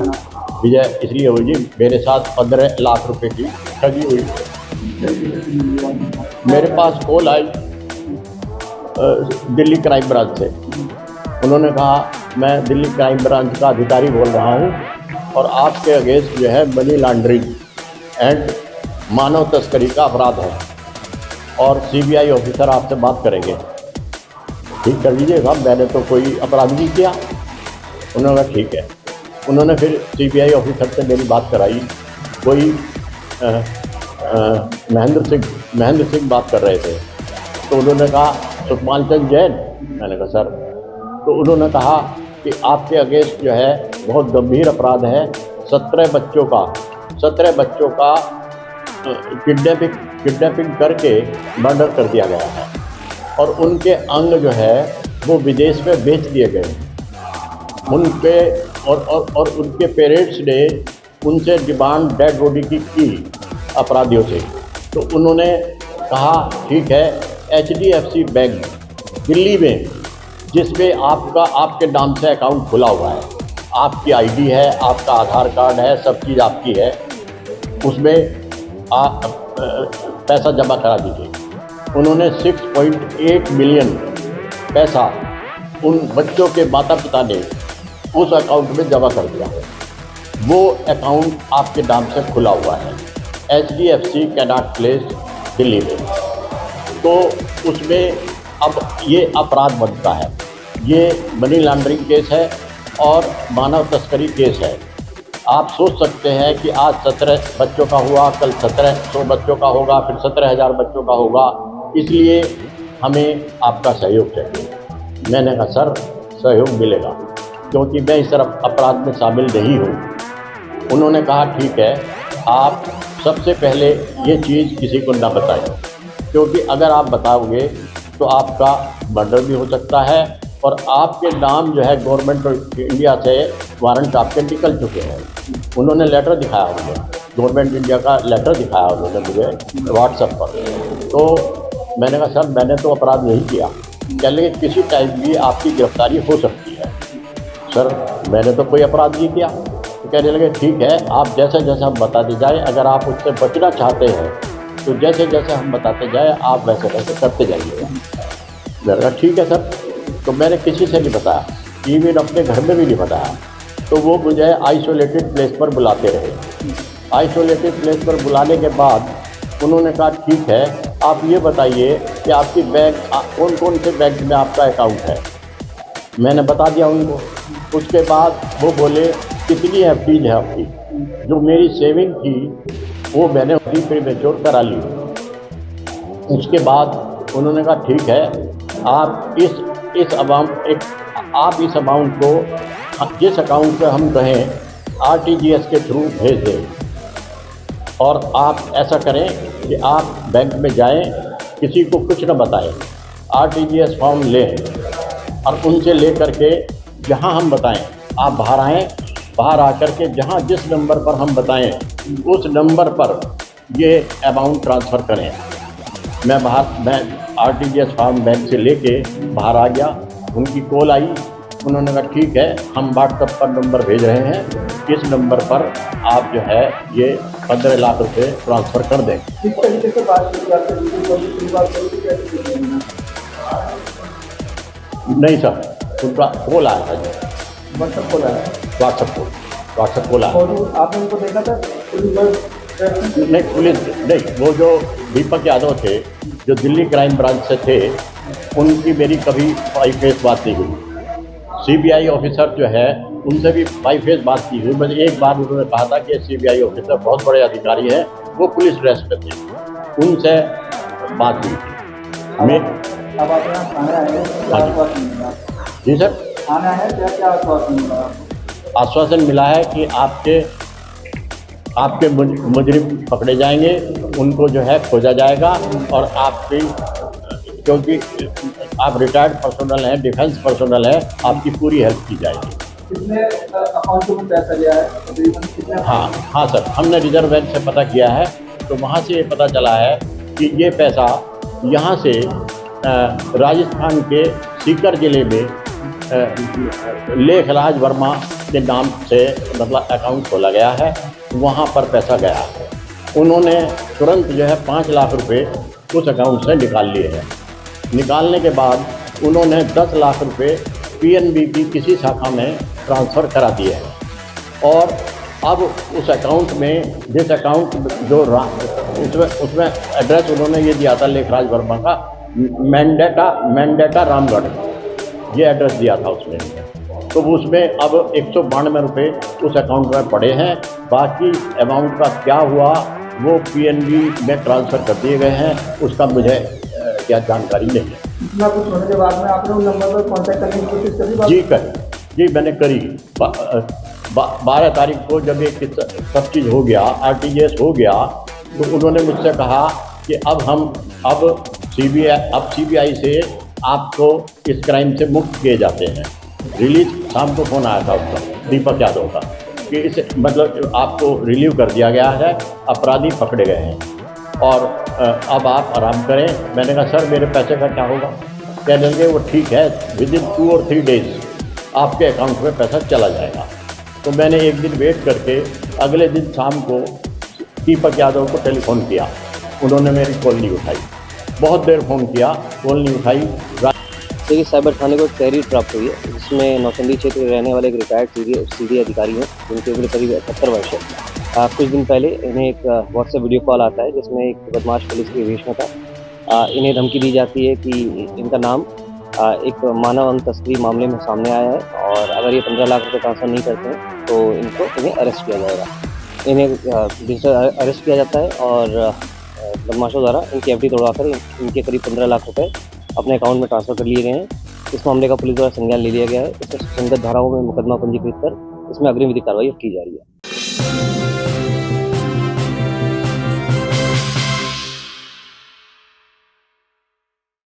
विजय इसलिए हुई जी, मेरे साथ 15 लाख रुपए की ठगी हुई। मेरे पास कॉल आई दिल्ली क्राइम ब्रांच से। उन्होंने कहा मैं दिल्ली क्राइम ब्रांच का अधिकारी बोल रहा हूँ और आपके अगेंस्ट जो है मनी लॉन्ड्रिंग एंड मानव तस्करी का अपराध है और सीबीआई ऑफिसर आपसे बात करेंगे। ठीक कर लीजिए साहब, मैंने तो कोई अपराध नहीं किया। उन्होंने कहा ठीक है। उन्होंने फिर सीबीआई ऑफिसर से मेरी बात कराई। कोई महेंद्र सिंह बात कर रहे थे। तो उन्होंने कहा सुखपाल चंद जैन। मैंने कहा सर। तो उन्होंने कहा कि आपके अगेंस्ट जो है बहुत गंभीर अपराध है। 17 बच्चों का किडनैपिंग करके मर्डर कर दिया गया है और उनके अंग जो है वो विदेश में बेच दिए गए। उनके और उनके पेरेंट्स ने उनसे डिमांड डेड बॉडी की अपराधियों से। तो उन्होंने कहा ठीक है, HDFC बैंक दिल्ली में जिसमें आपके नाम से अकाउंट खुला हुआ है, आपकी आईडी है, आपका आधार कार्ड है, सब चीज़ आपकी है, उसमें आप पैसा जमा करा दीजिए। उन्होंने 6.8 मिलियन पैसा उन बच्चों के माता पिता ने उस अकाउंट में जमा कर दिया। वो अकाउंट आपके नाम से खुला हुआ है HDFC कैनाट प्लेस दिल्ली में। तो उसमें अब ये अपराध बनता है, ये मनी लॉन्ड्रिंग केस है और मानव तस्करी केस है। आप सोच सकते हैं कि आज 17 बच्चों का हुआ, कल 1700 बच्चों का होगा, फिर 17,000 बच्चों का होगा। इसलिए हमें आपका सहयोग चाहिए। मैंने कहा सर सहयोग मिलेगा क्योंकि मैं इस तरफ अपराध में शामिल नहीं हूँ। उन्होंने कहा ठीक है, आप सबसे पहले ये चीज़ किसी को ना बताएं क्योंकि अगर आप बताओगे तो आपका मर्डर भी हो सकता है और आपके नाम जो है गवर्नमेंट ऑफ इंडिया से वारंट आपके निकल चुके हैं। उन्होंने लेटर दिखाया मुझे, गवर्नमेंट इंडिया का लेटर दिखाया उन्होंने मुझे व्हाट्सएप पर। तो मैंने कहा सर मैंने तो अपराध नहीं किया। कह लगे किसी टाइम भी आपकी गिरफ्तारी हो सकती है। सर मैंने तो कोई अपराध नहीं किया। तो कहने लगे ठीक है, आप जैसे जैसे हम बताते जाए, अगर आप उससे बचना चाहते हैं तो जैसे जैसे हम बताते जाए आप वैसे वैसे करते जाइएगा। मैंने कहा ठीक है सर। तो मैंने किसी से नहीं बताया, इवन अपने घर में भी नहीं बताया। तो वो मुझे आइसोलेटेड प्लेस पर बुलाते रहे। आइसोलेटेड प्लेस पर बुलाने के बाद उन्होंने कहा ठीक है, आप ये बताइए कि आपकी बैंक कौन कौन से बैंक में आपका अकाउंट है। मैंने बता दिया उनको। उसके बाद वो बोले कितनी FD है आपकी। जो मेरी सेविंग थी वो मैंने उसी प्रीमेच्योर करा ली। उसके बाद उन्होंने कहा ठीक है, आप इस अमाउंट को जिस अकाउंट पे हम कहें RTGS के थ्रू भेज दें और आप ऐसा करें कि आप बैंक में जाएं, किसी को कुछ न बताएं, RTGS फॉर्म लें और उनसे ले करके जहां हम बताएं आप बाहर आएँ। बाहर आकर के जहां जिस नंबर पर हम बताएं उस नंबर पर ये अमाउंट ट्रांसफ़र करें। मैं RTGS फॉर्म बैंक से लेके बाहर आ गया। उनकी कॉल आई। उन्होंने कहा ठीक है, हम व्हाट्सएप पर नंबर भेज रहे हैं, इस नंबर पर आप जो है ये 15 लाख रुपए ट्रांसफ़र कर दें। किस तरीके से बात नहीं सर, उनका कॉल आया था जी, व्हाट्सएप कॉल आया? व्हाट्सएप कॉल आया। और आपने उनको देखा था? नहीं पुलिस नहीं, वो जो दीपक यादव थे जो दिल्ली क्राइम ब्रांच से थे, उनकी मेरी कभी बाई फेस बात नहीं हुई। CBI ऑफिसर जो है उनसे भी बाई फेस बात की हुई। मुझे एक बार उन्होंने कहा था कि CBI ऑफिसर बहुत बड़े अधिकारी हैं, वो पुलिस ड्रेस पे थे, उनसे बात हुई थी। मैं अब आप यहाँ थाने आए हैं, क्या आश्वासन मिला? जी सर, थाने आए हैं, क्या आश्वासन मिला? आश्वासन मिला है कि आपके मुजरिम पकड़े जाएंगे, उनको जो है खोजा जाएगा और आपकी, क्योंकि आप रिटायर्ड पर्सनल हैं, डिफेंस पर्सनल हैं, आपकी पूरी हेल्प की जाएगी। कितने अकाउंट में पैसा गया है तकरीबन कितने? हाँ सर, हमने रिजर्व बैंक से पता किया है तो वहाँ से ये पता चला है कि ये पैसा यहाँ से राजस्थान के सीकर ज़िले में लेखराज वर्मा के नाम से मतलब अकाउंट खोला गया है, वहाँ पर पैसा गया है। उन्होंने तुरंत जो है 5 लाख रुपए उस अकाउंट से निकाल लिए हैं। निकालने के बाद उन्होंने 10 लाख रुपए पीएनबी की किसी शाखा में ट्रांसफ़र करा दिए हैं और अब उस अकाउंट में जिस अकाउंट जो उसमें एड्रेस उन्होंने ये दिया था लेखराज वर्मा का, मैंडेटा रामगढ़, ये एड्रेस दिया था उसमें। तो उसमें अब 192 रुपये उस अकाउंट में पड़े हैं। बाकी अमाउंट का क्या हुआ वो पीएनबी में ट्रांसफ़र कर दिए गए हैं, उसका मुझे क्या जानकारी नहीं है। इतना कुछ होने के बाद में आपने उन नंबर पर कांटेक्ट करने की कोशिश करी? जी मैंने करी। 12 तारीख को जब ये सब चीज़ हो गया, आरटीजीएस हो गया, तो उन्होंने मुझसे कहा कि अब सीबीआई से आपको इस क्राइम से मुक्त किए जाते हैं। रिलीज शाम को फ़ोन आया था उसका, दीपक यादव का, कि इसे मतलब आपको रिलीव कर दिया गया है, अपराधी पकड़े गए हैं और अब आप आराम करें। मैंने कहा सर मेरे पैसे का क्या होगा? कहने लगे वो ठीक है, विदिन 2 और 3 डेज़ आपके अकाउंट में पैसा चला जाएगा। तो मैंने एक दिन वेट करके अगले दिन शाम को दीपक यादव को टेलीफोन किया, उन्होंने मेरी कॉल नहीं उठाई। बहुत देर फ़ोन किया, कॉल नहीं उठाई। देखिए, साइबर थाने को एक तहरीर प्राप्त हुई है जिसमें नौचंदी क्षेत्र के रहने वाले एक रिटायर्ड सीडी अधिकारी हैं जिनकी उम्र करीब 78 वर्ष है। कुछ दिन पहले इन्हें एक व्हाट्सएप वीडियो कॉल आता है जिसमें एक बदमाश पुलिस की वेश में था। इन्हें धमकी दी जाती है कि इनका नाम एक मानव अंग तस्करी मामले में सामने आया है और अगर ये 15 लाख रुपये ट्रांसफ़र नहीं करते हैं तो इन्हें अरेस्ट किया जाएगा। इन्हें डिजिटल अरेस्ट किया जाता है और बदमाशों द्वारा इनकी एफडी तोड़वाकर इनके करीब 15 लाख रुपये अपने अकाउंट में ट्रांसफ़र कर लिए गए हैं। इस मामले का पुलिस द्वारा संज्ञान ले लिया गया है। इसमें संगत धाराओं में मुकदमा पंजीकृत कर इसमें अग्रिम विधिक कार्रवाई की जा रही है।